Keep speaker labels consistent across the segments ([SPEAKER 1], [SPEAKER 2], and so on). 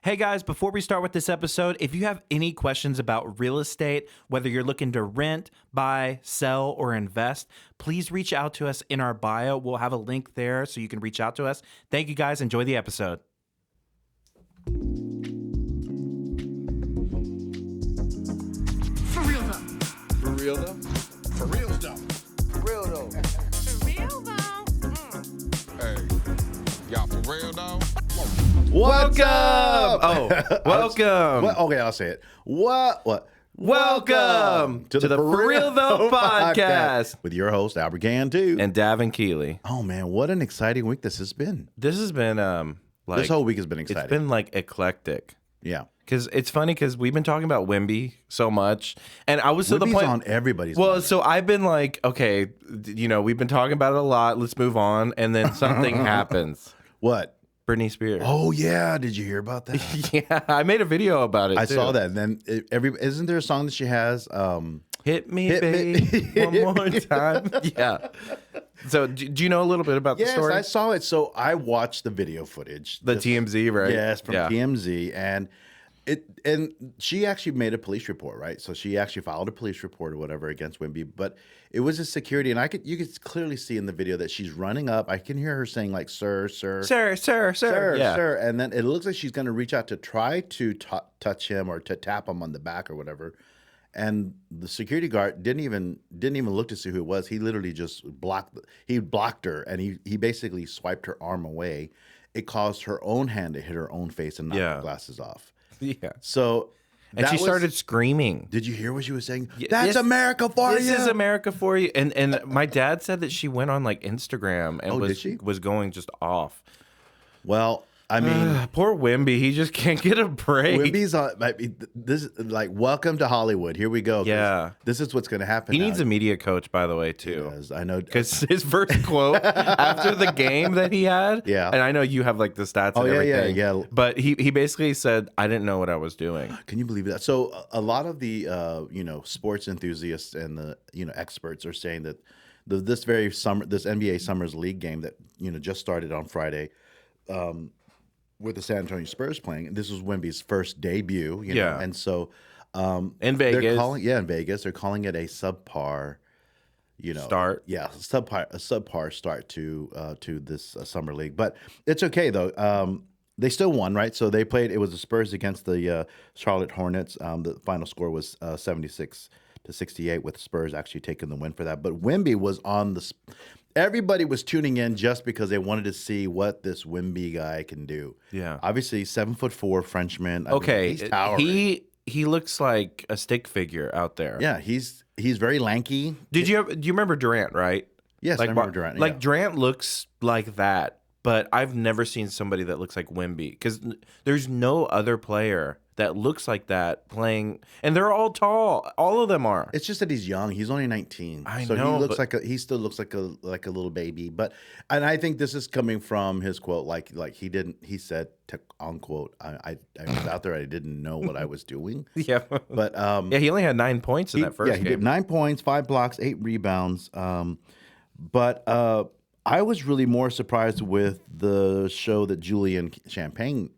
[SPEAKER 1] Hey guys, before we start with this episode, if you have any questions about real estate, whether you're looking to rent, buy, sell, or invest, please reach out to us in our bio. We'll have a link there so you can reach out to us. Thank you guys. Enjoy the episode.
[SPEAKER 2] For real though.
[SPEAKER 3] For real though?
[SPEAKER 2] For real though.
[SPEAKER 3] For real though.
[SPEAKER 2] For real though.
[SPEAKER 3] Hey, y'all for real though?
[SPEAKER 1] What's up? Oh, welcome.
[SPEAKER 4] Okay, I'll say it. What?
[SPEAKER 1] Welcome to the For Real Though podcast
[SPEAKER 4] with your host Albert Gann too.
[SPEAKER 1] And Davin Keeley.
[SPEAKER 4] Oh man, what an exciting week this has been.
[SPEAKER 1] This has been like
[SPEAKER 4] This whole week has been exciting.
[SPEAKER 1] it's been like eclectic.
[SPEAKER 4] Yeah.
[SPEAKER 1] Because it's funny because we've been talking about Wemby so much, and I was to the
[SPEAKER 4] Wemby's
[SPEAKER 1] point
[SPEAKER 4] on everybody's
[SPEAKER 1] Well,
[SPEAKER 4] mind.
[SPEAKER 1] so I've been like, okay, we've been talking about it a lot. Let's move on, and then something happens.
[SPEAKER 4] What?
[SPEAKER 1] Britney Spears.
[SPEAKER 4] Oh yeah, did you hear about that?
[SPEAKER 1] Yeah, I made a video about it.
[SPEAKER 4] I
[SPEAKER 1] too.
[SPEAKER 4] saw that. And then isn't there a song that she has?
[SPEAKER 1] Hit me,
[SPEAKER 4] Hit
[SPEAKER 1] babe,
[SPEAKER 4] me.
[SPEAKER 1] one more time. Yeah. So, do you know a little bit about the
[SPEAKER 4] Yes,
[SPEAKER 1] story?
[SPEAKER 4] I saw it. So I watched the video footage.
[SPEAKER 1] The TMZ, right?
[SPEAKER 4] Yes, from
[SPEAKER 1] Yeah.
[SPEAKER 4] TMZ, and she actually made a police report, right? So she actually filed a police report or whatever against Wemby, but it was a security, and you could clearly see in the video that she's running up. I can hear her saying like, "Sir,
[SPEAKER 1] Sir.
[SPEAKER 4] sir,
[SPEAKER 1] Yeah.
[SPEAKER 4] sir," and then it looks like she's going to reach out to try to touch him or to tap him on the back or whatever. And the security guard didn't even look to see who it was. He literally just blocked her, and he basically swiped her arm away. It caused her own hand to hit her own face and knock
[SPEAKER 1] Yeah.
[SPEAKER 4] her glasses off.
[SPEAKER 1] Yeah.
[SPEAKER 4] So,
[SPEAKER 1] And she started screaming.
[SPEAKER 4] Did you hear what she was saying?
[SPEAKER 1] Yeah,
[SPEAKER 4] That's
[SPEAKER 1] this-
[SPEAKER 4] America for you.
[SPEAKER 1] This is America for you. And my dad said that she went on like Instagram and
[SPEAKER 4] did she?
[SPEAKER 1] was going just off.
[SPEAKER 4] Well, I mean,
[SPEAKER 1] Poor Wemby, he just can't get a break.
[SPEAKER 4] Wemby's on. I mean, this like welcome to Hollywood. Here we go. 'cause
[SPEAKER 1] Yeah.
[SPEAKER 4] this is what's going to happen.
[SPEAKER 1] He
[SPEAKER 4] now.
[SPEAKER 1] needs a media coach, by the way, too.
[SPEAKER 4] Because I know.
[SPEAKER 1] Because his first quote after the game that he had,
[SPEAKER 4] Yeah.
[SPEAKER 1] and I know you have like the stats and
[SPEAKER 4] Oh, yeah, yeah,
[SPEAKER 1] everything,
[SPEAKER 4] yeah.
[SPEAKER 1] but he basically said, I didn't know what I was doing.
[SPEAKER 4] Can you believe that? So a lot of the sports enthusiasts and the experts are saying that this NBA Summers League game that just started on Friday, with the San Antonio Spurs playing, this was Wemby's first debut.
[SPEAKER 1] Yeah.
[SPEAKER 4] And so
[SPEAKER 1] In
[SPEAKER 4] they're
[SPEAKER 1] Vegas.
[SPEAKER 4] in Vegas, they're calling it a subpar.
[SPEAKER 1] Start.
[SPEAKER 4] Yeah, a subpar start to this summer league, but it's okay though. They still won, right? So they played. It was the Spurs against the Charlotte Hornets. The final score was 76-68, with Spurs actually taking the win for that. But Wemby was on the. Everybody was tuning in just because they wanted to see what this Wemby guy can do.
[SPEAKER 1] Yeah.
[SPEAKER 4] Obviously 7'4" Frenchman. I mean,
[SPEAKER 1] Okay,
[SPEAKER 4] he's towering.
[SPEAKER 1] he looks like a stick figure out there.
[SPEAKER 4] Yeah, he's very lanky.
[SPEAKER 1] Do you remember Durant, right?
[SPEAKER 4] Yes, I remember Durant.
[SPEAKER 1] Like
[SPEAKER 4] yeah.
[SPEAKER 1] Durant looks like that, but I've never seen somebody that looks like Wemby because there's no other player that looks like that playing, and they're all tall. All of them are.
[SPEAKER 4] It's just that he's young. He's only 19.
[SPEAKER 1] I
[SPEAKER 4] so
[SPEAKER 1] know,
[SPEAKER 4] he looks
[SPEAKER 1] but-
[SPEAKER 4] he still looks like a little baby. And I think this is coming from his quote, like he said, unquote, I was out there, I didn't know what I was doing.
[SPEAKER 1] Yeah,
[SPEAKER 4] But
[SPEAKER 1] yeah. He only had 9 points in that first
[SPEAKER 4] he
[SPEAKER 1] game.
[SPEAKER 4] did 9 points, 5 blocks, 8 rebounds. But I was really more surprised with the show that Julian Champagne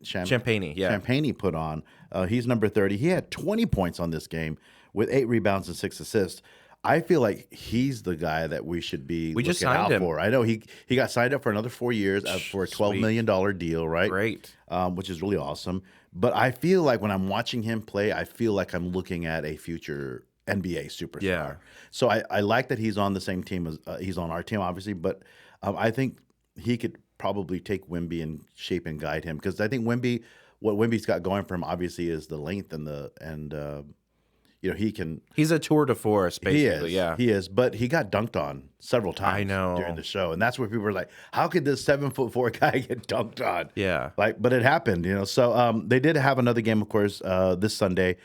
[SPEAKER 4] put on. He's number 30. He had 20 points on this game with 8 rebounds and 6 assists. I feel like he's the guy that we should be
[SPEAKER 1] We just
[SPEAKER 4] looking
[SPEAKER 1] signed
[SPEAKER 4] out
[SPEAKER 1] him.
[SPEAKER 4] for. I know he got signed up for another 4 years for a $12 million deal, right?
[SPEAKER 1] Great.
[SPEAKER 4] Which is really awesome. But I feel like when I'm watching him play, I feel like I'm looking at a future NBA superstar.
[SPEAKER 1] Yeah.
[SPEAKER 4] So I like that he's on the same team as he's on our team, obviously, but I think he could probably take Wemby and shape and guide him, because I think what Wemby's got going for him obviously is the length and he can.
[SPEAKER 1] He's a tour de force, basically.
[SPEAKER 4] He is.
[SPEAKER 1] Yeah.
[SPEAKER 4] He is, but he got dunked on several times
[SPEAKER 1] I know.
[SPEAKER 4] during the show, and that's where people were like, "How could this 7'4" guy get dunked on?"
[SPEAKER 1] Yeah.
[SPEAKER 4] But it happened, So they did have another game, of course, this Sunday.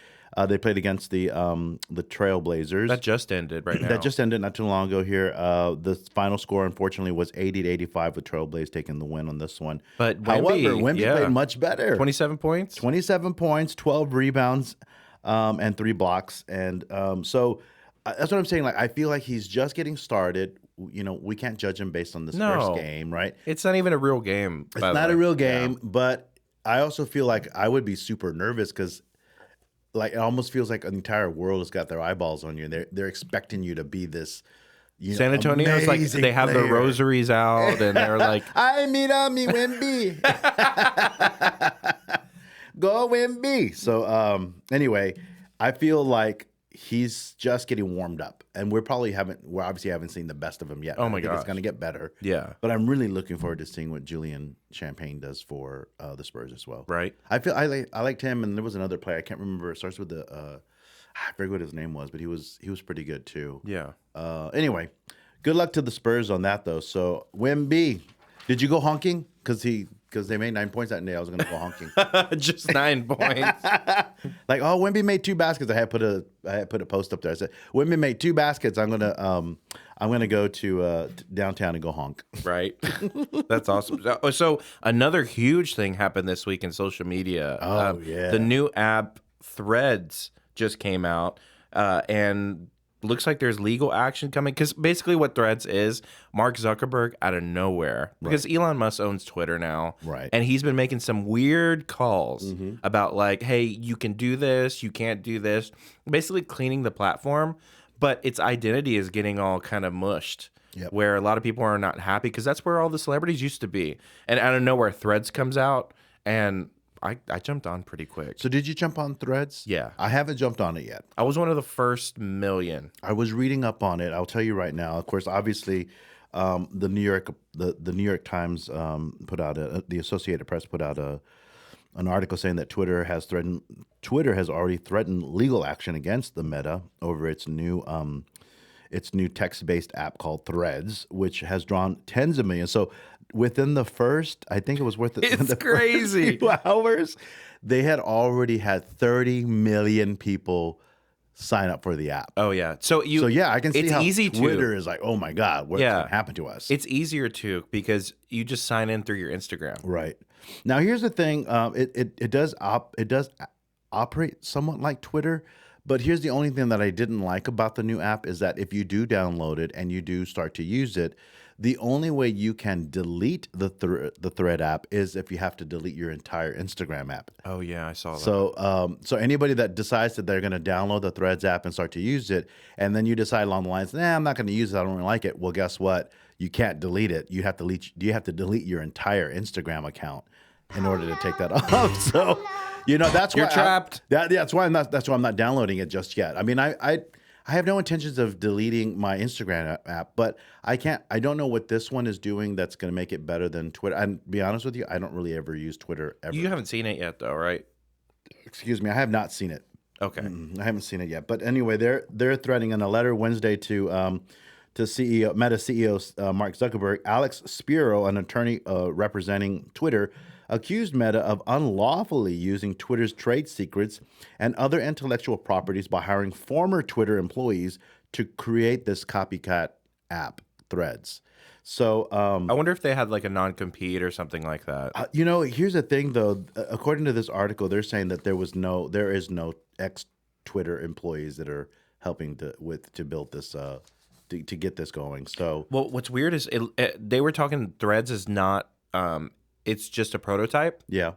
[SPEAKER 4] They played against the Trailblazers.
[SPEAKER 1] That just ended right now.
[SPEAKER 4] That just ended not too long ago here. The final score, unfortunately, was 80-85, with Trailblazers taking the win on this one.
[SPEAKER 1] But
[SPEAKER 4] however,
[SPEAKER 1] Wemby,
[SPEAKER 4] Wemby played much better.
[SPEAKER 1] 27 points.
[SPEAKER 4] 27 points, 12 rebounds, and 3 blocks. And so that's what I'm saying. Like, I feel like he's just getting started. We can't judge him based on this
[SPEAKER 1] No.
[SPEAKER 4] first game, right?
[SPEAKER 1] It's not even a real game.
[SPEAKER 4] It's not a real game, but I also feel like I would be super nervous because like it almost feels like an entire world has got their eyeballs on you, and they're expecting you to be this.
[SPEAKER 1] San Antonio's like
[SPEAKER 4] amazing
[SPEAKER 1] they have the
[SPEAKER 4] player.
[SPEAKER 1] rosaries out, and they're like,
[SPEAKER 4] I mira mi Wemby. Go Wemby. So anyway, I feel like he's just getting warmed up, and we obviously haven't seen the best of him yet.
[SPEAKER 1] Oh my
[SPEAKER 4] I think it's
[SPEAKER 1] gosh.
[SPEAKER 4] going to get better.
[SPEAKER 1] yeah,
[SPEAKER 4] But I'm really looking forward to seeing what Julian Champagne does for the Spurs as well.
[SPEAKER 1] right.
[SPEAKER 4] I liked him, and there was another player I can't remember. It starts with the I forget what his name was, but he was pretty good too.
[SPEAKER 1] Yeah.
[SPEAKER 4] Anyway, good luck to the Spurs on that though. So Wemby, did you go honking? Because they made 9 points that day. I was gonna go honking.
[SPEAKER 1] Just 9 points.
[SPEAKER 4] Like, oh, Wemby made 2 baskets. I had put a post up there. I said, Wemby made 2 baskets. I'm gonna go to downtown and go honk.
[SPEAKER 1] Right. That's awesome. So another huge thing happened this week in social media.
[SPEAKER 4] Oh, yeah.
[SPEAKER 1] The new app Threads just came out, and looks like there's legal action coming. Because basically what Threads is, Mark Zuckerberg out of nowhere, because Elon Musk owns Twitter now.
[SPEAKER 4] Right.
[SPEAKER 1] And he's been making some weird calls about like, hey, you can do this, you can't do this. Basically cleaning the platform. But its identity is getting all kind of mushed.
[SPEAKER 4] Yep.
[SPEAKER 1] Where a lot of people are not happy because that's where all the celebrities used to be. And out of nowhere, Threads comes out, and I jumped on pretty quick.
[SPEAKER 4] So did you jump on Threads?
[SPEAKER 1] Yeah.
[SPEAKER 4] I haven't jumped on it yet.
[SPEAKER 1] I was one of the first million.
[SPEAKER 4] I was reading up on it. I'll tell you right now. Of course, obviously, the New York Times put out the Associated Press put out an article saying that Twitter has already threatened legal action against the Meta over its new text-based app called Threads, which has drawn tens of millions. So within the first, I think it was worth
[SPEAKER 1] It's
[SPEAKER 4] the
[SPEAKER 1] crazy.
[SPEAKER 4] First few hours, they had already had 30 million people sign up for the app.
[SPEAKER 1] Oh yeah. So
[SPEAKER 4] Yeah, I can see
[SPEAKER 1] it's
[SPEAKER 4] how
[SPEAKER 1] easy
[SPEAKER 4] Twitter
[SPEAKER 1] to.
[SPEAKER 4] is like, oh my God, what's
[SPEAKER 1] Yeah.
[SPEAKER 4] going to happen to us?
[SPEAKER 1] It's easier to because you just sign in through your Instagram.
[SPEAKER 4] Right. Now, here's the thing. It does operate somewhat like Twitter, but here's the only thing that I didn't like about the new app is that if you do download it and you do start to use it, the only way you can delete the Thread app is if you have to delete your entire Instagram app.
[SPEAKER 1] Oh yeah, I saw that.
[SPEAKER 4] So anybody that decides that they're going to download the Threads app and start to use it, and then you decide along the lines, I'm not going to use it, I don't really like it. Well, guess what? You can't delete it. You have to delete your entire Instagram account in order to take that off. So, that's
[SPEAKER 1] You're
[SPEAKER 4] why
[SPEAKER 1] trapped.
[SPEAKER 4] That's why I'm not downloading it just yet. I mean, I have no intentions of deleting my Instagram app, but I don't know what this one is doing that's going to make it better than Twitter. And to be honest with you, I don't really ever use Twitter ever.
[SPEAKER 1] You haven't seen it yet though, right?
[SPEAKER 4] Excuse me, I have not seen it.
[SPEAKER 1] Okay.
[SPEAKER 4] I haven't seen it yet. But anyway, they're threatening in a letter Wednesday to Meta CEO Mark Zuckerberg. Alex Spiro, an attorney representing Twitter, accused Meta of unlawfully using Twitter's trade secrets and other intellectual properties by hiring former Twitter employees to create this copycat app, Threads. So
[SPEAKER 1] I wonder if they had like a non-compete or something like that.
[SPEAKER 4] here's the thing though. According to this article, they're saying that there is no ex-Twitter employees that are helping to build this to get this going. So
[SPEAKER 1] Well, what's weird is they were talking Threads is not it's just a prototype,
[SPEAKER 4] yeah,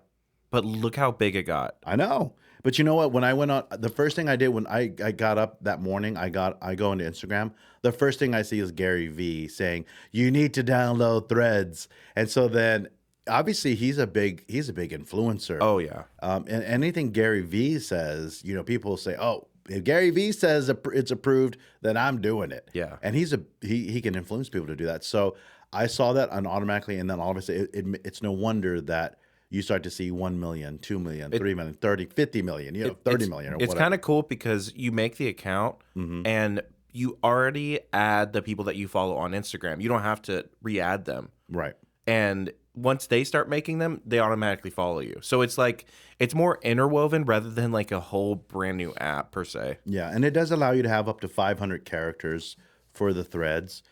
[SPEAKER 1] but look how big it got.
[SPEAKER 4] I know. But you know what? When I went on, the first thing I did when I got up that morning, I go into Instagram. The first thing I see is Gary Vee saying, "You need to download Threads." And so then, obviously, he's a big influencer.
[SPEAKER 1] Oh yeah.
[SPEAKER 4] And anything Gary Vee says, people say, "Oh, if Gary Vee says it's approved, then I'm doing it."
[SPEAKER 1] Yeah.
[SPEAKER 4] And he can influence people to do that. So I saw that and automatically, and then all of a sudden, it's no wonder that you start to see 1 million, 2 million, 3 million, 30, 50 million, 30 million or
[SPEAKER 1] It's
[SPEAKER 4] whatever.
[SPEAKER 1] kind of cool because you make the account and you already add the people that you follow on Instagram. You don't have to re-add them.
[SPEAKER 4] Right.
[SPEAKER 1] And once they start making them, they automatically follow you. So it's like it's more interwoven rather than like a whole brand new app per se.
[SPEAKER 4] Yeah, and it does allow you to have up to 500 characters for the threads,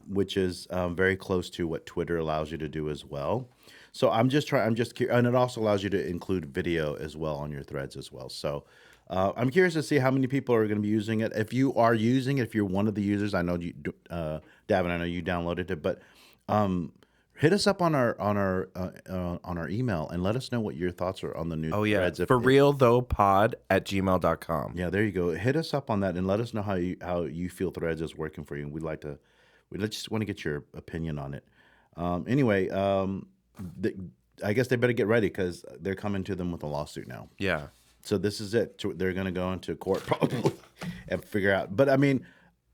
[SPEAKER 4] which is very close to what Twitter allows you to do as well. So I'm just curious, and it also allows you to include video as well on your threads as well. So I'm curious to see how many people are going to be using it. If you are using it, if you're one of the users, I know you, Davin, I know you downloaded it, but hit us up on our email and let us know what your thoughts are on the new
[SPEAKER 5] Oh, yeah.
[SPEAKER 4] threads.
[SPEAKER 5] For real, though, pod@gmail.com.
[SPEAKER 4] Yeah, there you go. Hit us up on that and let us know how you feel Threads is working for you. And we just want to get your opinion on it. Anyway, I guess they better get ready because they're coming to them with a lawsuit now.
[SPEAKER 5] Yeah.
[SPEAKER 4] So this is it. They're going to go into court probably and figure out. But I mean,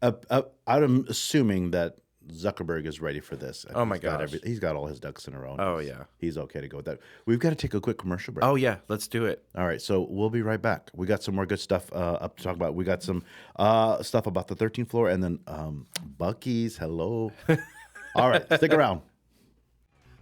[SPEAKER 4] I'm assuming that Zuckerberg is ready for this.
[SPEAKER 5] Oh my
[SPEAKER 4] gosh,
[SPEAKER 5] gosh.
[SPEAKER 4] he's got all his ducks in a row.
[SPEAKER 5] Oh, yeah.
[SPEAKER 4] He's okay to go with that. We've got to take a quick commercial break.
[SPEAKER 5] Oh, yeah. Let's do it.
[SPEAKER 4] All right, so we'll be right back. We got some more good stuff up to talk about. We got some stuff about the 13th floor and then Buc-ee's. Hello. All right, stick around.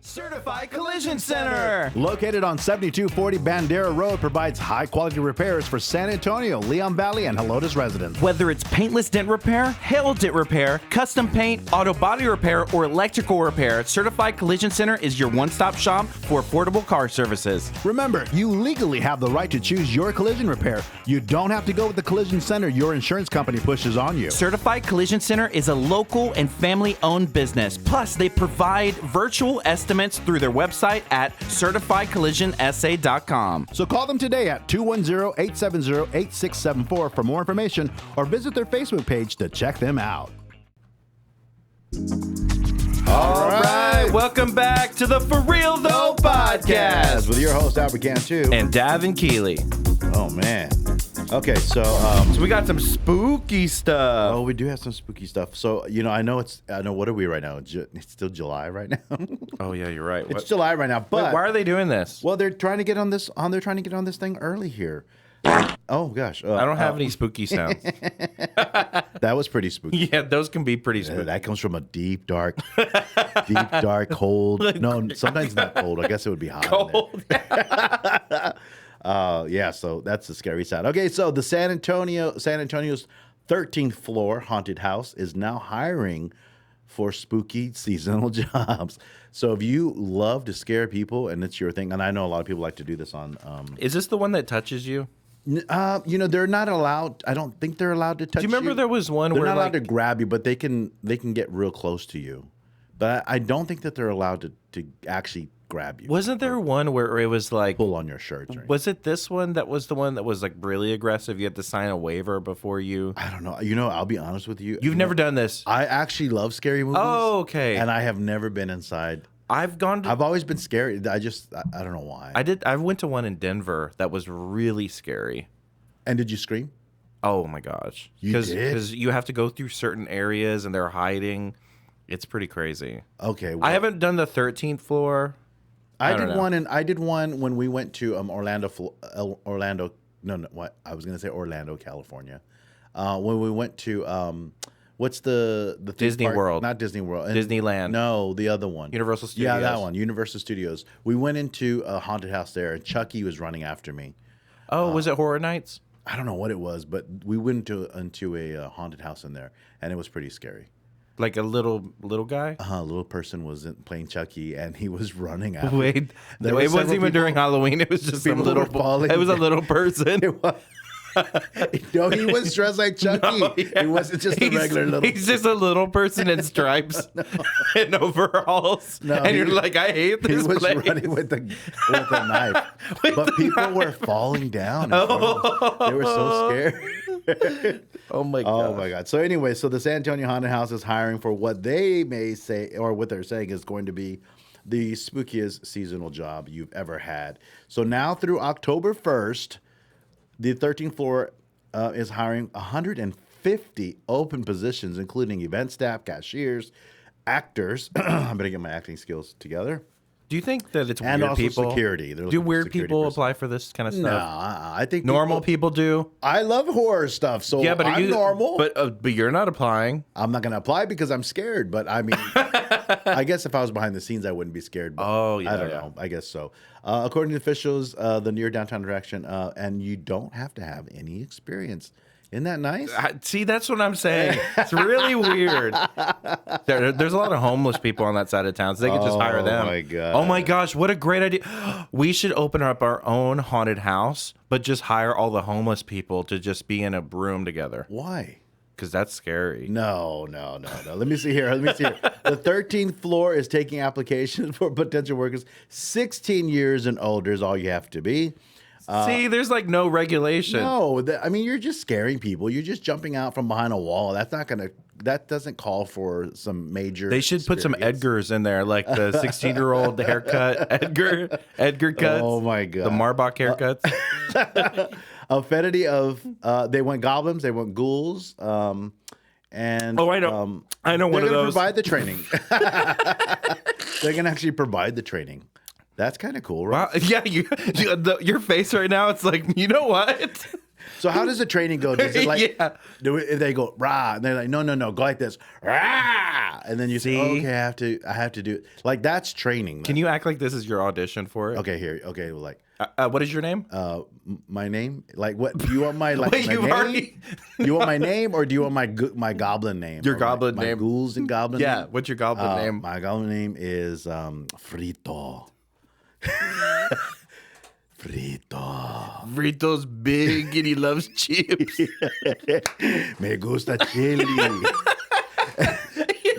[SPEAKER 1] Certified Collision Center.
[SPEAKER 4] Located on 7240 Bandera Road, provides high-quality repairs for San Antonio, Leon Valley, and Helotes residents.
[SPEAKER 1] Whether it's paintless dent repair, hail dent repair, custom paint, auto body repair, or electrical repair, Certified Collision Center is your one-stop shop for affordable car services.
[SPEAKER 4] Remember, you legally have the right to choose your collision repair. You don't have to go with the collision center your insurance company pushes on you.
[SPEAKER 1] Certified Collision Center is a local and family-owned business. Plus, they provide virtual estimates through their website at certifiedcollisionsa.com.
[SPEAKER 4] So call them today at 210-870-8674 for more information or visit their Facebook page to check them out.
[SPEAKER 1] All right, welcome back to the For Real Though podcast
[SPEAKER 4] with your host Albert Cantu.
[SPEAKER 1] and Davin Keeley.
[SPEAKER 4] Oh man. Okay, so
[SPEAKER 5] So we got some spooky stuff.
[SPEAKER 4] we do have some spooky stuff. So I know what are we right now? It's still July right now.
[SPEAKER 5] Oh, yeah, you're right.
[SPEAKER 4] It's July right now, but
[SPEAKER 5] Wait, why are they doing this?
[SPEAKER 4] well, they're trying to get on this. They're trying to get on this thing early here. Oh gosh,
[SPEAKER 5] I don't have any spooky sounds.
[SPEAKER 4] That was pretty spooky.
[SPEAKER 5] Yeah, those can be pretty spooky.
[SPEAKER 4] That comes from a deep, dark, cold. No, sometimes not cold. I guess it would be hot. in there.
[SPEAKER 5] Cold.
[SPEAKER 4] Yeah, so that's the scary side. Okay, so the San Antonio's 13th floor haunted house is now hiring for spooky seasonal jobs. So if you love to scare people and it's your thing, and I know a lot of people like to do this on.
[SPEAKER 5] Is this the one that touches you?
[SPEAKER 4] They're not allowed. I don't think they're allowed to touch.
[SPEAKER 5] Do you remember there was one
[SPEAKER 4] They're
[SPEAKER 5] where
[SPEAKER 4] not allowed to grab you, but they can get real close to you. But I don't think that they're allowed to actually grab you.
[SPEAKER 5] Wasn't there one where it was like,
[SPEAKER 4] Pull on your shirts. Right?
[SPEAKER 5] was it this one that was the one that was like really aggressive? You had to sign a waiver before you.
[SPEAKER 4] I don't know. I'll be honest with you.
[SPEAKER 5] You've never done this.
[SPEAKER 4] I actually love scary movies.
[SPEAKER 5] Oh, okay.
[SPEAKER 4] And I have never been inside.
[SPEAKER 5] I've gone to.
[SPEAKER 4] I've always been scared. I don't know why.
[SPEAKER 5] I went to one in Denver that was really scary.
[SPEAKER 4] And did you scream?
[SPEAKER 5] Oh my gosh.
[SPEAKER 4] You did?
[SPEAKER 5] Because you have to go through certain areas and they're hiding. It's pretty crazy.
[SPEAKER 4] Okay. Well,
[SPEAKER 5] I haven't done the 13th floor.
[SPEAKER 4] I
[SPEAKER 5] don't
[SPEAKER 4] did
[SPEAKER 5] know.
[SPEAKER 4] I did one when we went to Orlando. No, what I was gonna say Orlando, California. When we went to what's the theme
[SPEAKER 5] Disney
[SPEAKER 4] park?
[SPEAKER 5] World.
[SPEAKER 4] Not Disney World.
[SPEAKER 5] Disneyland.
[SPEAKER 4] No, the other one.
[SPEAKER 5] Universal
[SPEAKER 4] Yeah, that
[SPEAKER 5] Studios.
[SPEAKER 4] one. Universal Studios. We went into a haunted house there, and Chucky was running after me.
[SPEAKER 5] Oh, was it Horror Nights?
[SPEAKER 4] I don't know what it was, but we went into a haunted house in there, and it was pretty scary.
[SPEAKER 5] Like a little guy?
[SPEAKER 4] A little person was playing Chucky, and he was running after.
[SPEAKER 5] Wait,
[SPEAKER 4] There
[SPEAKER 5] it
[SPEAKER 4] were
[SPEAKER 5] wasn't
[SPEAKER 4] several
[SPEAKER 5] even during
[SPEAKER 4] people-
[SPEAKER 5] Halloween. It was just some
[SPEAKER 4] people
[SPEAKER 5] little.
[SPEAKER 4] were falling
[SPEAKER 5] It was a
[SPEAKER 4] down.
[SPEAKER 5] little person.
[SPEAKER 4] No, he was dressed like Chucky.
[SPEAKER 5] No, yeah.
[SPEAKER 4] He wasn't just a regular little.
[SPEAKER 5] He's just a little person in stripes and overalls.
[SPEAKER 4] No,
[SPEAKER 5] and you're
[SPEAKER 4] he-
[SPEAKER 5] like, I hate
[SPEAKER 4] He
[SPEAKER 5] this
[SPEAKER 4] was
[SPEAKER 5] place.
[SPEAKER 4] running with a knife, but people were falling down. In front of him. They were so scared.
[SPEAKER 5] Oh my god.
[SPEAKER 4] Oh my god. So anyway, so the San Antonio Haunted House is hiring for what they may say, or what they're saying is going to be the spookiest seasonal job you've ever had. So now through October 1st, the 13th floor is hiring 150 open positions, including event staff, cashiers, actors. I better get my acting skills together.
[SPEAKER 5] Do you think that it's
[SPEAKER 4] And
[SPEAKER 5] weird
[SPEAKER 4] also
[SPEAKER 5] people?
[SPEAKER 4] security. They're
[SPEAKER 5] Do
[SPEAKER 4] looking for
[SPEAKER 5] weird
[SPEAKER 4] security
[SPEAKER 5] people
[SPEAKER 4] person.
[SPEAKER 5] apply for this kind of
[SPEAKER 4] No,
[SPEAKER 5] stuff?
[SPEAKER 4] I think
[SPEAKER 5] Normal people do.
[SPEAKER 4] I love horror stuff, so
[SPEAKER 5] Yeah, but
[SPEAKER 4] I'm
[SPEAKER 5] you
[SPEAKER 4] normal.
[SPEAKER 5] But you're not applying.
[SPEAKER 4] I'm not going to apply because I'm scared. But I mean, I guess if I was behind the scenes, I wouldn't be scared. But
[SPEAKER 5] Oh, yeah,
[SPEAKER 4] I don't
[SPEAKER 5] yeah.
[SPEAKER 4] know. I guess so. According to officials, the near downtown attraction, and you don't have to have any experience. Isn't that nice?
[SPEAKER 5] See, that's what I'm saying. It's really weird. There's a lot of homeless people on that side of town, so they could just hire them.
[SPEAKER 4] my God.
[SPEAKER 5] Oh my gosh, what a great idea. We should open up our own haunted house, but just hire all the homeless people to just be in a room together.
[SPEAKER 4] Why?
[SPEAKER 5] Because that's scary.
[SPEAKER 4] No. Let me see here. The 13th floor is taking applications for potential workers 16 years and older is all you have to be.
[SPEAKER 5] See, there's like no regulation.
[SPEAKER 4] No, I mean, you're just scaring people. You're just jumping out from behind a wall. That doesn't call for some major.
[SPEAKER 5] They should put some
[SPEAKER 4] experience.
[SPEAKER 5] Edgars in there, like the 16-year-old haircut, Edgar cuts.
[SPEAKER 4] Oh my God.
[SPEAKER 5] The Marbach haircuts.
[SPEAKER 4] Affinity of, they want goblins, they want ghouls, and
[SPEAKER 5] Oh, I know. I know one
[SPEAKER 4] they're
[SPEAKER 5] of
[SPEAKER 4] gonna
[SPEAKER 5] those.
[SPEAKER 4] provide the training. They're gonna actually provide the training. That's kind of cool, right?
[SPEAKER 5] Wow. Yeah, your face right now, it's like, you know what?
[SPEAKER 4] So how does the training go? Does it like
[SPEAKER 5] Yeah.
[SPEAKER 4] if they go rah, and they're like, no, go like this, rah, and then you say,
[SPEAKER 5] See?
[SPEAKER 4] okay, I have to do it. Like that's training.
[SPEAKER 5] Can you act like this is your audition for it?
[SPEAKER 4] Okay, here. Okay, well, like
[SPEAKER 5] What is your name?
[SPEAKER 4] my name. Like what? Do you want my like
[SPEAKER 5] Wait,
[SPEAKER 4] my
[SPEAKER 5] you've
[SPEAKER 4] name?
[SPEAKER 5] already-
[SPEAKER 4] You want my name or do you want my goblin name?
[SPEAKER 5] Your
[SPEAKER 4] Or
[SPEAKER 5] goblin
[SPEAKER 4] my
[SPEAKER 5] name.
[SPEAKER 4] ghouls and goblin.
[SPEAKER 5] Yeah,
[SPEAKER 4] name?
[SPEAKER 5] what's your goblin name?
[SPEAKER 4] My goblin name is Frito. Frito.
[SPEAKER 5] Rito's big and he loves chips.
[SPEAKER 4] Me gusta chili.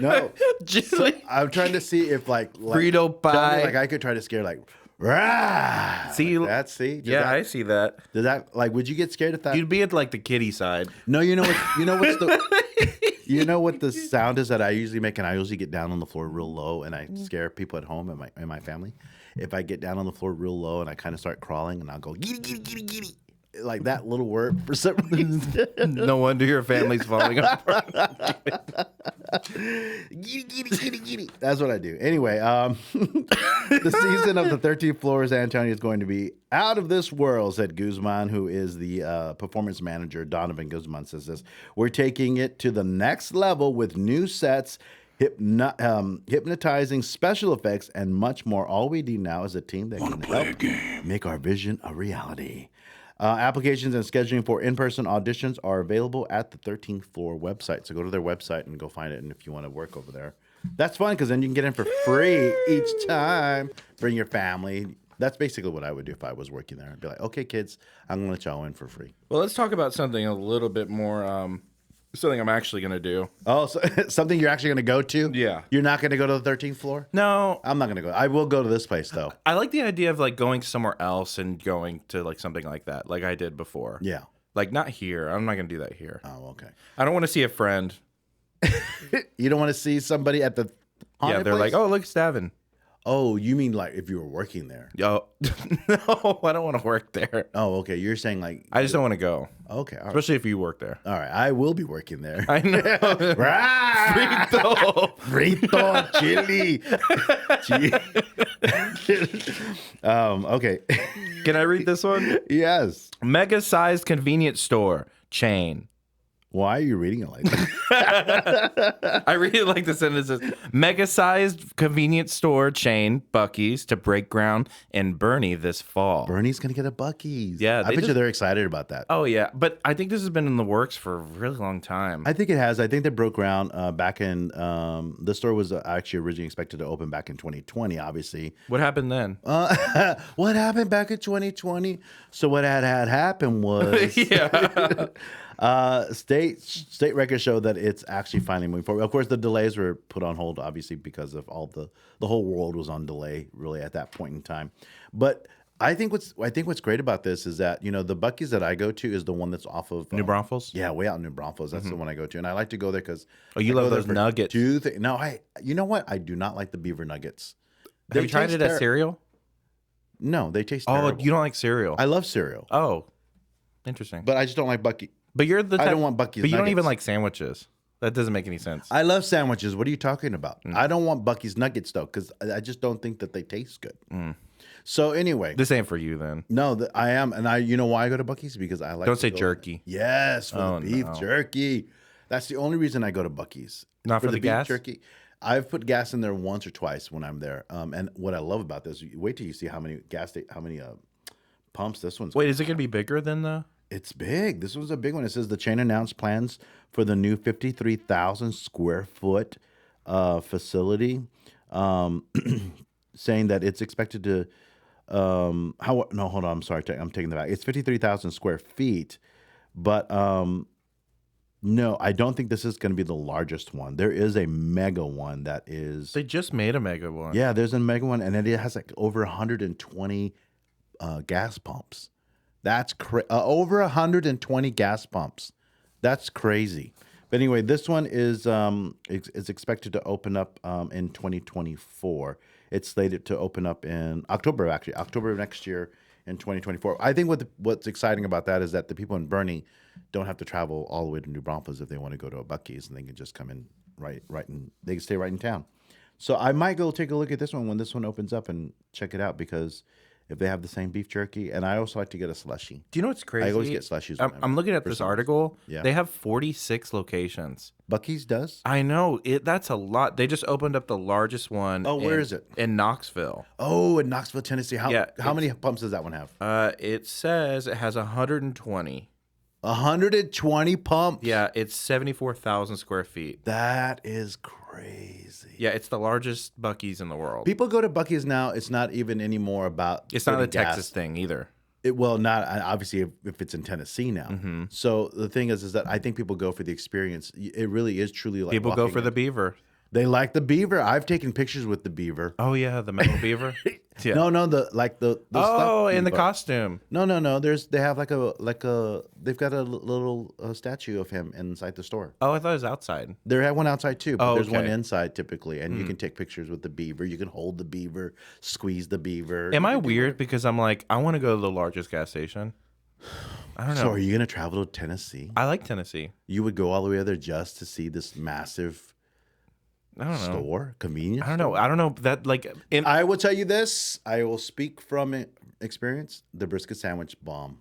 [SPEAKER 4] No.
[SPEAKER 5] Chili.
[SPEAKER 4] I'm trying to see if like
[SPEAKER 5] Frito
[SPEAKER 4] tell me,
[SPEAKER 5] pie.
[SPEAKER 4] like I could try to scare like rah.
[SPEAKER 5] See,
[SPEAKER 4] like that. See.
[SPEAKER 5] I see that.
[SPEAKER 4] Does that like? Would you get scared if that?
[SPEAKER 5] You'd be at like the kitty side.
[SPEAKER 4] No, you know what? You know what's the? You know what the sound is that I usually make, and I usually get down on the floor real low, and I scare people at home and my family. If I get down on the floor real low and I kind of start crawling, and I'll go giddy giddy giddy giddy, like that little word for some reason.
[SPEAKER 5] No wonder your family's falling apart.
[SPEAKER 4] Giddy giddy giddy giddy. That's what I do. Anyway, the season of the 13th floor San Antonio is going to be out of this world, said Guzman, who is the performance manager. Donovan Guzman says this. We're taking it to the next level with new sets, hypnotizing special effects, and much more. All we need now is a team that can help make our vision a reality. Applications and scheduling for in-person auditions are available at the 13th floor website. So go to their website and go find it. And if you want to work over there, that's fun because then you can get in for free each time. Bring your family. That's basically what I would do if I was working there. I'd be like, okay, kids, I'm going to let y'all in for free.
[SPEAKER 5] Well, let's talk about something a little bit more, something I'm actually going to do.
[SPEAKER 4] Oh, so something you're actually going to go to?
[SPEAKER 5] Yeah.
[SPEAKER 4] You're not going to go to the 13th floor?
[SPEAKER 5] No,
[SPEAKER 4] I'm not going to go. I will go to this place, though.
[SPEAKER 5] I like the idea of like going somewhere else and going to like something like that, like I did before.
[SPEAKER 4] Yeah.
[SPEAKER 5] Like not here. I'm not going to do that here.
[SPEAKER 4] Oh, okay.
[SPEAKER 5] I don't want to see a friend.
[SPEAKER 4] You don't want to see somebody at the
[SPEAKER 5] Yeah,
[SPEAKER 4] haunted
[SPEAKER 5] they're
[SPEAKER 4] place?
[SPEAKER 5] like, oh, look, Stavin.
[SPEAKER 4] Oh, you mean like if you were working there?
[SPEAKER 5] Yo, no, I don't want to work there.
[SPEAKER 4] Oh, okay. You're saying like,
[SPEAKER 5] I just don't want to go,
[SPEAKER 4] okay, all right.
[SPEAKER 5] especially if you work there.
[SPEAKER 4] All right. I will be working there.
[SPEAKER 5] I know.
[SPEAKER 4] Frito, frito, chili. Okay.
[SPEAKER 5] Can I read this one?
[SPEAKER 4] Yes.
[SPEAKER 5] Mega-sized convenience store chain.
[SPEAKER 4] Why are you reading it like that?
[SPEAKER 5] I really like the sentences. Mega-sized convenience store chain Buc-ee's to break ground in Bernie this fall.
[SPEAKER 4] Bernie's gonna get a Buc-ee's.
[SPEAKER 5] Yeah,
[SPEAKER 4] I
[SPEAKER 5] they
[SPEAKER 4] bet you
[SPEAKER 5] just-
[SPEAKER 4] they're excited about that.
[SPEAKER 5] Oh yeah, but I think this has been in the works for a really long time.
[SPEAKER 4] I think it has. I think they broke ground back in. The store was actually originally expected to open back in 2020. Obviously,
[SPEAKER 5] What happened then?
[SPEAKER 4] what happened back in 2020? So what had happened was
[SPEAKER 5] Yeah.
[SPEAKER 4] state records show that it's actually finally moving forward. Of course, the delays were put on hold, obviously, because of all the whole world was on delay, really, at that point in time. But I think what's great about this is that the Buc-ee's that I go to is the one that's off of
[SPEAKER 5] New Braunfels?
[SPEAKER 4] Yeah, way out in New Braunfels. That's the one I go to, and I like to go there because
[SPEAKER 5] you love those nuggets.
[SPEAKER 4] No, you know what? I do not like the beaver nuggets.
[SPEAKER 5] Have you tried
[SPEAKER 4] taste
[SPEAKER 5] it as cereal?
[SPEAKER 4] No, they taste
[SPEAKER 5] Oh,
[SPEAKER 4] terrible.
[SPEAKER 5] you don't like cereal.
[SPEAKER 4] I love cereal,
[SPEAKER 5] Oh, interesting.
[SPEAKER 4] but I just don't like Buc-ee.
[SPEAKER 5] But you're the
[SPEAKER 4] I
[SPEAKER 5] type,
[SPEAKER 4] don't want Buc-ee's
[SPEAKER 5] But you don't even
[SPEAKER 4] nuggets.
[SPEAKER 5] like sandwiches. That doesn't make any sense.
[SPEAKER 4] I love sandwiches. What are you talking about?
[SPEAKER 5] Mm.
[SPEAKER 4] I don't want Buc-ee's nuggets though, because I just don't think that they taste good. So anyway,
[SPEAKER 5] This ain't for you then.
[SPEAKER 4] no, I am, and you know why I go to Buc-ee's? Because I like.
[SPEAKER 5] Don't
[SPEAKER 4] to
[SPEAKER 5] say
[SPEAKER 4] go-
[SPEAKER 5] jerky.
[SPEAKER 4] Yes, for
[SPEAKER 5] Oh,
[SPEAKER 4] the beef
[SPEAKER 5] no.
[SPEAKER 4] jerky. That's the only reason I go to Buc-ee's.
[SPEAKER 5] Not for the
[SPEAKER 4] beef
[SPEAKER 5] gas?
[SPEAKER 4] jerky. I've put gas in there once or twice when I'm there. And what I love about this, wait till you see how many pumps this one's.
[SPEAKER 5] Wait, is it gonna be bigger than the?
[SPEAKER 4] It's big. This was a big one. It says the chain announced plans for the new 53,000 square foot facility, saying that it's expected to. No, hold on. I'm sorry. I'm taking that back. It's 53,000 square feet, but No, I don't think this is going to be the largest one. There is a mega one that is.
[SPEAKER 5] They just made a mega one.
[SPEAKER 4] Yeah, there's a mega one, and it has like over 120 gas pumps. That's over 120 gas pumps. That's crazy. But anyway, this one is expected to open up in 2024. It's slated to open up in October, actually, October of next year in 2024. I think what's exciting about that is that the people in Bernie don't have to travel all the way to New Braunfels if they want to go to a Buc-ee's, and they can just come in right in. They can stay right in town. So I might go take a look at this one when this one opens up and check it out, because if they have the same beef jerky, and I also like to get a slushie.
[SPEAKER 5] Do you know what's crazy?
[SPEAKER 4] I always get slushies.
[SPEAKER 5] I'm looking at this article.
[SPEAKER 4] Yeah.
[SPEAKER 5] They have 46 locations.
[SPEAKER 4] Buc-ee's does.
[SPEAKER 5] I know that's a lot. They just opened up the largest one.
[SPEAKER 4] Oh, where is it?
[SPEAKER 5] In Knoxville.
[SPEAKER 4] Oh, in Knoxville, Tennessee. How
[SPEAKER 5] Yeah,
[SPEAKER 4] many pumps does that one have?
[SPEAKER 5] It says it has 120.
[SPEAKER 4] 120 pumps.
[SPEAKER 5] Yeah, it's 74,000 square feet.
[SPEAKER 4] That is crazy.
[SPEAKER 5] Yeah, it's the largest Buc-ee's in the world.
[SPEAKER 4] People go to Buc-ee's now. It's not even anymore about.
[SPEAKER 5] It's not a
[SPEAKER 4] getting gas.
[SPEAKER 5] Texas thing either.
[SPEAKER 4] Well, not obviously if it's in Tennessee now.
[SPEAKER 5] Mm-hmm.
[SPEAKER 4] So the thing is that I think people go for the experience. It really is truly like
[SPEAKER 5] People go
[SPEAKER 4] walking
[SPEAKER 5] for the
[SPEAKER 4] in.
[SPEAKER 5] beaver.
[SPEAKER 4] They like the beaver. I've taken pictures with the beaver.
[SPEAKER 5] Oh yeah, the metal beaver. Yeah.
[SPEAKER 4] No, the
[SPEAKER 5] Oh,
[SPEAKER 4] stuffed
[SPEAKER 5] in the
[SPEAKER 4] beaver.
[SPEAKER 5] costume.
[SPEAKER 4] No. They have they've got a little statue of him inside the store.
[SPEAKER 5] Oh, I thought it was outside.
[SPEAKER 4] There have one outside too, but
[SPEAKER 5] Oh,
[SPEAKER 4] there's one
[SPEAKER 5] okay.
[SPEAKER 4] inside typically, and you can take pictures with the beaver. You can hold the beaver, squeeze the beaver.
[SPEAKER 5] Am I weird because I'm like I want to go to the largest gas station? I don't know.
[SPEAKER 4] So are you gonna travel to Tennessee?
[SPEAKER 5] I like Tennessee.
[SPEAKER 4] You would go all the way there just to see this massive
[SPEAKER 5] I don't know.
[SPEAKER 4] store, convenience.
[SPEAKER 5] I don't know. I don't know that like in
[SPEAKER 4] I will tell you this. I will speak from experience. The brisket sandwich bomb.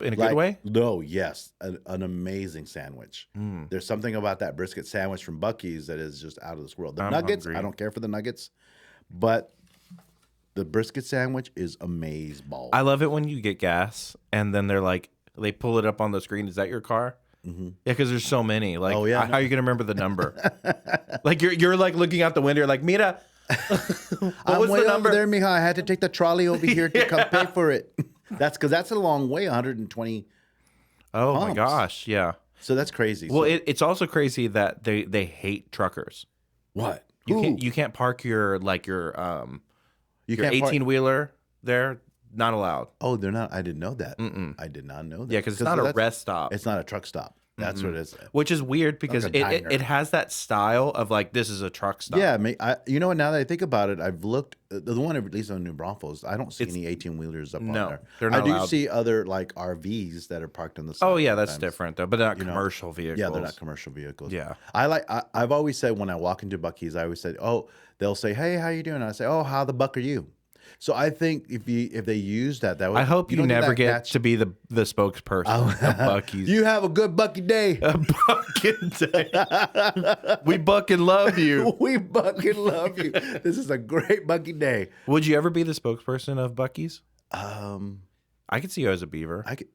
[SPEAKER 5] in a good way.
[SPEAKER 4] No, yes, an amazing sandwich.
[SPEAKER 5] Mm.
[SPEAKER 4] There's something about that brisket sandwich from Buc-ee's that is just out of this world. The
[SPEAKER 5] I'm
[SPEAKER 4] nuggets,
[SPEAKER 5] hungry.
[SPEAKER 4] I don't care for the nuggets, but the brisket sandwich is amazing.
[SPEAKER 5] I love it when you get gas and then they're like they pull it up on the screen. Is that your car?
[SPEAKER 4] Mm-hmm.
[SPEAKER 5] Yeah, because there's so many. Like,
[SPEAKER 4] Oh, yeah,
[SPEAKER 5] how are you gonna remember the number? Like you're like looking out the window. You're like, Mira,
[SPEAKER 4] I'm
[SPEAKER 5] what's
[SPEAKER 4] way
[SPEAKER 5] the number?
[SPEAKER 4] over there, mija. I had to take the trolley over here to come pay for it. That's because that's a long way, 120.
[SPEAKER 5] Oh my
[SPEAKER 4] pumps.
[SPEAKER 5] gosh, yeah.
[SPEAKER 4] So that's crazy.
[SPEAKER 5] Well,
[SPEAKER 4] So-
[SPEAKER 5] it's also crazy that they hate truckers.
[SPEAKER 4] what?
[SPEAKER 5] You can't park your your
[SPEAKER 4] You can't park-
[SPEAKER 5] 18 wheeler there. Not allowed.
[SPEAKER 4] Oh, they're not. I didn't know that. I did not know that.
[SPEAKER 5] Yeah, because it's not a
[SPEAKER 4] that's-
[SPEAKER 5] rest stop.
[SPEAKER 4] It's not a truck stop. That's what it is.
[SPEAKER 5] Which is weird because
[SPEAKER 4] Like a diner.
[SPEAKER 5] it has that style of like this is a truck stop.
[SPEAKER 4] Yeah, you know what? Now that I think about it, I've looked the one at least on New Braunfels. I don't see any 18 wheelers up on
[SPEAKER 5] No,
[SPEAKER 4] there.
[SPEAKER 5] they're not
[SPEAKER 4] I do
[SPEAKER 5] allowed.
[SPEAKER 4] see other like RVs that are parked on the side.
[SPEAKER 5] Oh yeah, that's
[SPEAKER 4] sometimes.
[SPEAKER 5] different though. But they're not
[SPEAKER 4] You know,
[SPEAKER 5] commercial vehicles.
[SPEAKER 4] Yeah, they're not commercial vehicles.
[SPEAKER 5] Yeah.
[SPEAKER 4] I've always said when I walk into Buc-ee's, I always said, oh, they'll say, hey, how you doing? And I say, oh, how the buck are you? So I think if they use that would.
[SPEAKER 5] I hope you
[SPEAKER 4] don't
[SPEAKER 5] never
[SPEAKER 4] that
[SPEAKER 5] get
[SPEAKER 4] catch-
[SPEAKER 5] to be the spokesperson of Buc-ee's.
[SPEAKER 4] You have a good Bucky day.
[SPEAKER 5] Bucking day. We buck and love you.
[SPEAKER 4] We fucking love you. This is a great Bucky day.
[SPEAKER 5] Would you ever be the spokesperson of Buc-ee's?
[SPEAKER 4] Um,
[SPEAKER 5] I could see you as a beaver.
[SPEAKER 4] I could.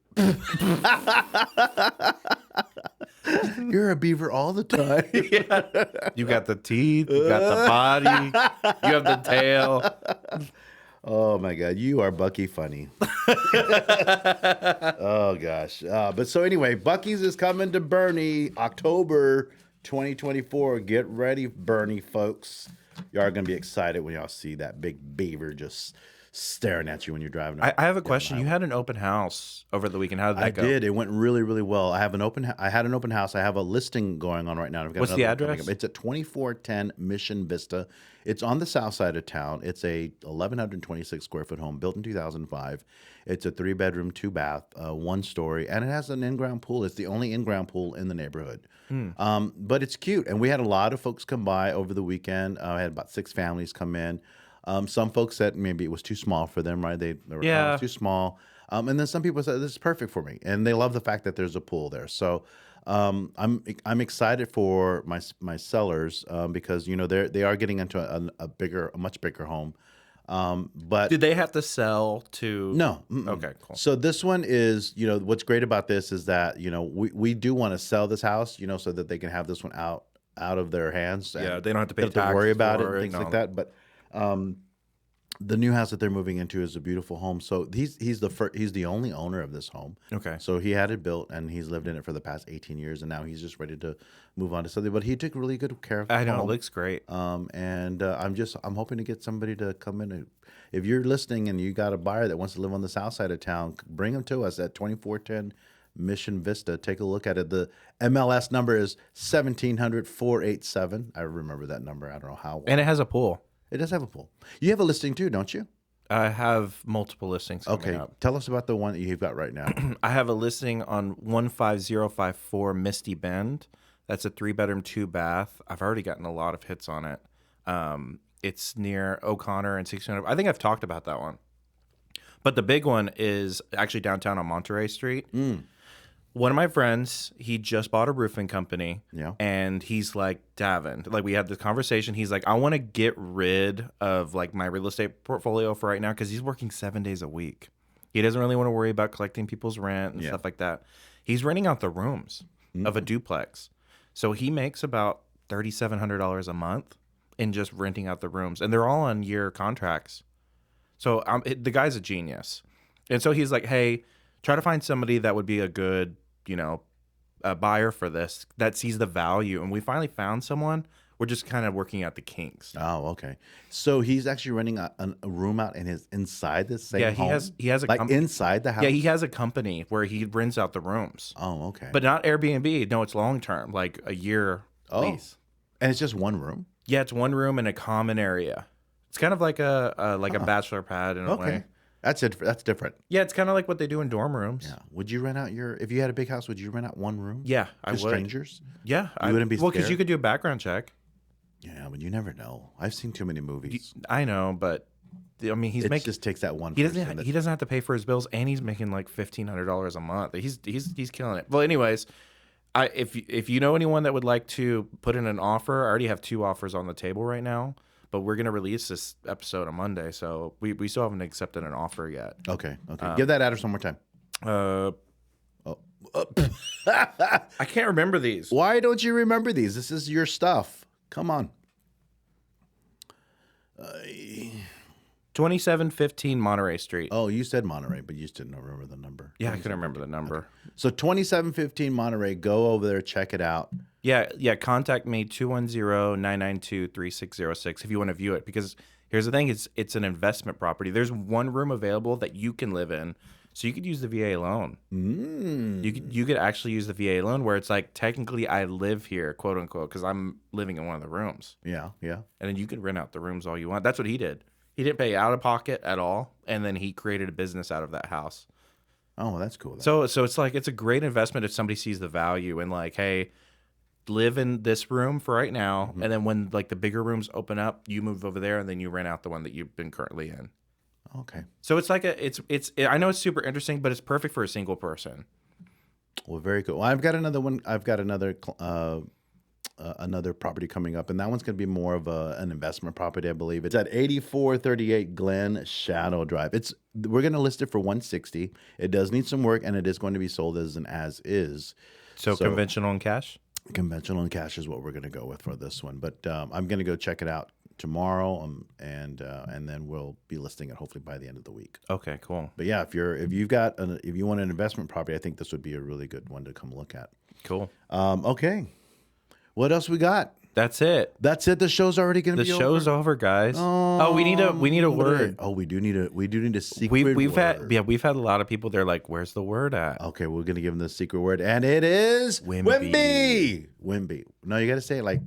[SPEAKER 4] You're a beaver all the time.
[SPEAKER 5] You got the teeth, you got the body, you have the tail.
[SPEAKER 4] Oh my God, you are Bucky funny. Oh gosh. But so anyway, Bucky's is coming to Bernie October 2024. Get ready, Bernie folks. Y'all are gonna be excited when y'all see that big beaver just staring at you when you're driving.
[SPEAKER 5] I have a question. You had an open house over the weekend. How did that
[SPEAKER 4] I
[SPEAKER 5] go?
[SPEAKER 4] did. It went really, really well. I had an open house. I have a listing going on right now. I've got
[SPEAKER 5] What's the
[SPEAKER 4] another one coming
[SPEAKER 5] address?
[SPEAKER 4] up. It's at 2410 Mission Vista. It's on the south side of town. It's a 1,126 square foot home built in 2005. It's a 3-bedroom, 2-bath, 1-story, and it has an in-ground pool. It's the only in-ground pool in the neighborhood. But it's cute, and we had a lot of folks come by over the weekend. I had about 6 families come in. Some folks said maybe it was too small for them, right? They were
[SPEAKER 5] Yeah.
[SPEAKER 4] too small. And then some people said this is perfect for me, and they love the fact that there's a pool there. So I'm excited for my sellers because they are getting into a much bigger home. But
[SPEAKER 5] Did they have to sell to?
[SPEAKER 4] no. Mm-mm.
[SPEAKER 5] Okay, cool.
[SPEAKER 4] So this one is, what's great about this is that, we do want to sell this house, so that they can have this one out of their hands.
[SPEAKER 5] Yeah,
[SPEAKER 4] and
[SPEAKER 5] they don't have to pay
[SPEAKER 4] worry
[SPEAKER 5] taxes
[SPEAKER 4] about it
[SPEAKER 5] for
[SPEAKER 4] and
[SPEAKER 5] it
[SPEAKER 4] things
[SPEAKER 5] and
[SPEAKER 4] like
[SPEAKER 5] all
[SPEAKER 4] that. But The new house that they're moving into is a beautiful home. So he's the only owner of this home.
[SPEAKER 1] Okay.
[SPEAKER 4] So he had it built and he's lived in it for the past 18 years, and now he's just ready to move on to something. But he took really good care of the
[SPEAKER 1] I know, it
[SPEAKER 4] home.
[SPEAKER 1] looks great.
[SPEAKER 4] I'm hoping to get somebody to come in. If you're listening and you got a buyer that wants to live on the south side of town, bring them to us at 2410 Mission Vista. Take a look at it. The MLS number is 1700-487. I remember that number. I don't know how.
[SPEAKER 1] And it has a pool.
[SPEAKER 4] It does have a pool. You have a listing too, don't you?
[SPEAKER 1] I have multiple listings coming
[SPEAKER 4] Okay.
[SPEAKER 1] up.
[SPEAKER 4] Tell us about the one that you've got right now.
[SPEAKER 1] I have a listing on 15054 Misty Bend. That's a 3-bedroom, 2-bath. I've already gotten a lot of hits on it. It's near O'Connor and 1600. I think I've talked about that one. But the big one is actually downtown on Monterey Street. One of my friends, he just bought a roofing company.
[SPEAKER 4] Yeah.
[SPEAKER 1] And he's like, Davin, like we had this conversation. He's like, I want to get rid of like my real estate portfolio for right now because he's working 7 days a week. He doesn't really want to worry about collecting people's rent and stuff like that. He's renting out the rooms of a duplex. So he makes about $3,700 a month in just renting out the rooms. And they're all on year contracts. So the guy's a genius. And so he's like, hey, try to find somebody that would be a good, a buyer for this that sees the value. And we finally found someone. We're just kind of working out the kinks.
[SPEAKER 4] Oh, okay. So he's actually renting a room out in inside the same home?
[SPEAKER 1] he has a
[SPEAKER 4] like
[SPEAKER 1] company.
[SPEAKER 4] inside the house?
[SPEAKER 1] Yeah, he has a company where he rents out the rooms.
[SPEAKER 4] Oh, okay.
[SPEAKER 1] But not Airbnb. No, it's long term, like a year lease.
[SPEAKER 4] And it's just one room?
[SPEAKER 1] Yeah, it's one room in a common area. It's kind of like a bachelor pad in a way.
[SPEAKER 4] That's it. That's different.
[SPEAKER 1] Yeah, it's kind of like what they do in dorm rooms.
[SPEAKER 4] Yeah. Would you rent out if you had a big house, would you rent out one room?
[SPEAKER 1] Yeah, I
[SPEAKER 4] To
[SPEAKER 1] would.
[SPEAKER 4] strangers?
[SPEAKER 1] Yeah,
[SPEAKER 4] You wouldn't be
[SPEAKER 1] well because
[SPEAKER 4] scared?
[SPEAKER 1] you could do a background check.
[SPEAKER 4] Yeah, but you never know. I've seen too many movies.
[SPEAKER 1] I know, but I mean,
[SPEAKER 4] It just takes that one
[SPEAKER 1] he
[SPEAKER 4] person.
[SPEAKER 1] doesn't he doesn't have to pay for his bills, and he's making like $1,500 a month. He's killing it. Well, anyways, if you know anyone that would like to put in an offer, I already have 2 offers on the table right now. But we're gonna release this episode on Monday, so we still haven't accepted an offer yet.
[SPEAKER 4] Okay. Give that address one more time.
[SPEAKER 1] I can't remember these.
[SPEAKER 4] Why don't you remember these? This is your stuff. Come on.
[SPEAKER 1] 2715 Monterey Street.
[SPEAKER 4] Oh, you said Monterey, but you just didn't remember the number.
[SPEAKER 1] Yeah, I couldn't remember the number.
[SPEAKER 4] So 2715 Monterey, go over there, check it out.
[SPEAKER 1] Yeah. Contact me 210-992-3606 if you want to view it. Because here's the thing: it's an investment property. There's one room available that you can live in, so you could use the VA loan. You could actually use the VA loan where it's like technically I live here, quote unquote, because I'm living in one of the rooms,
[SPEAKER 4] Yeah.
[SPEAKER 1] and then you can rent out the rooms all you want. That's what he did. He didn't pay out of pocket at all, and then he created a business out of that house.
[SPEAKER 4] Oh, well, that's cool. Then.
[SPEAKER 1] So it's like it's a great investment if somebody sees the value and like, hey, live in this room for right now, and then when like the bigger rooms open up, you move over there, and then you rent out the one that you've been currently in.
[SPEAKER 4] Okay.
[SPEAKER 1] So it's like it's I know it's super interesting, but it's perfect for a single person.
[SPEAKER 4] Well, very cool. Well, I've got another one. I've got another property coming up, and that one's going to be more of an investment property, I believe. It's at 8438 Glen Shadow Drive. We're going to list it for $160. It does need some work, and it is going to be sold as an as is.
[SPEAKER 1] So conventional and cash.
[SPEAKER 4] Conventional and cash is what we're going to go with for this one. But I'm going to go check it out tomorrow, and then we'll be listing it hopefully by the end of the week.
[SPEAKER 1] Okay, cool.
[SPEAKER 4] But yeah, if you want an investment property, I think this would be a really good one to come look at.
[SPEAKER 1] Cool.
[SPEAKER 4] Okay. What else we got?
[SPEAKER 1] That's it.
[SPEAKER 4] That's it. The show's already going to
[SPEAKER 1] The
[SPEAKER 4] be
[SPEAKER 1] show's over, guys. Oh, we need a word.
[SPEAKER 4] Oh, we do need a secret
[SPEAKER 1] We've
[SPEAKER 4] word.
[SPEAKER 1] we've had a lot of people. They're like, "Where's the word at?"
[SPEAKER 4] Okay, we're going to give them the secret word, and it is
[SPEAKER 1] Wimby.
[SPEAKER 4] Wimby. No, you got to say it like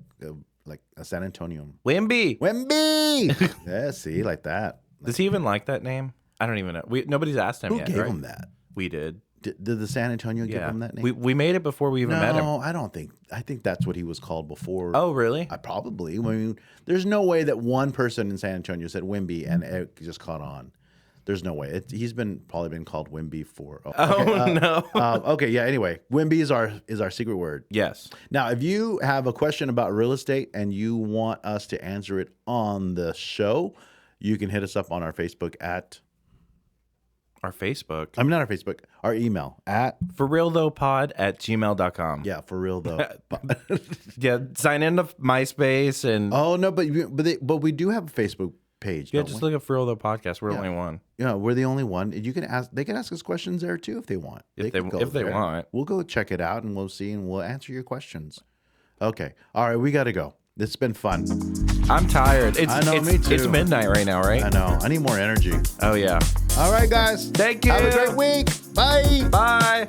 [SPEAKER 4] a San Antonio.
[SPEAKER 1] Wimby.
[SPEAKER 4] Wimby. Yeah, see, like that.
[SPEAKER 1] Does he even like that name? I don't even know. Nobody's asked him
[SPEAKER 4] Who
[SPEAKER 1] yet.
[SPEAKER 4] gave
[SPEAKER 1] right?
[SPEAKER 4] him that?
[SPEAKER 1] We did.
[SPEAKER 4] Did the San Antonio give him that name?
[SPEAKER 1] We made it before we even met him.
[SPEAKER 4] No, I don't think. I think that's what he was called before.
[SPEAKER 1] Oh, really?
[SPEAKER 4] I probably. I mean, there's no way that one person in San Antonio said Wimby and it just caught on. There's no way. He's probably been called Wimby for.
[SPEAKER 1] No.
[SPEAKER 4] Okay. Yeah. Anyway, Wimby is our secret word.
[SPEAKER 1] Yes.
[SPEAKER 4] Now, if you have a question about real estate and you want us to answer it on the show, you can hit us up on our Facebook at.
[SPEAKER 1] Our Facebook.
[SPEAKER 4] I mean, not our Facebook. Our email at.
[SPEAKER 1] forrealthoughpod@gmail.com.
[SPEAKER 4] Yeah, for real though.
[SPEAKER 1] Yeah. Sign into MySpace and
[SPEAKER 4] Oh no, but we do have a Facebook page.
[SPEAKER 5] Yeah,
[SPEAKER 4] don't
[SPEAKER 5] just
[SPEAKER 4] we?
[SPEAKER 5] look up For Real Though podcast. We're the only one.
[SPEAKER 4] Yeah, we're the only one. You can ask. They can ask us questions there too if they want.
[SPEAKER 5] If
[SPEAKER 4] could
[SPEAKER 5] they-
[SPEAKER 4] go
[SPEAKER 5] if they
[SPEAKER 4] there.
[SPEAKER 5] want.
[SPEAKER 4] We'll go check it out and we'll see and we'll answer your questions. Okay. All right, we got to go. It's been fun.
[SPEAKER 5] I'm tired.
[SPEAKER 4] I know, me too.
[SPEAKER 5] It's midnight right now, right?
[SPEAKER 4] I know. I need more energy.
[SPEAKER 5] Oh yeah.
[SPEAKER 4] All right, guys.
[SPEAKER 5] Thank you.
[SPEAKER 4] Have a great week. Bye.
[SPEAKER 5] Bye.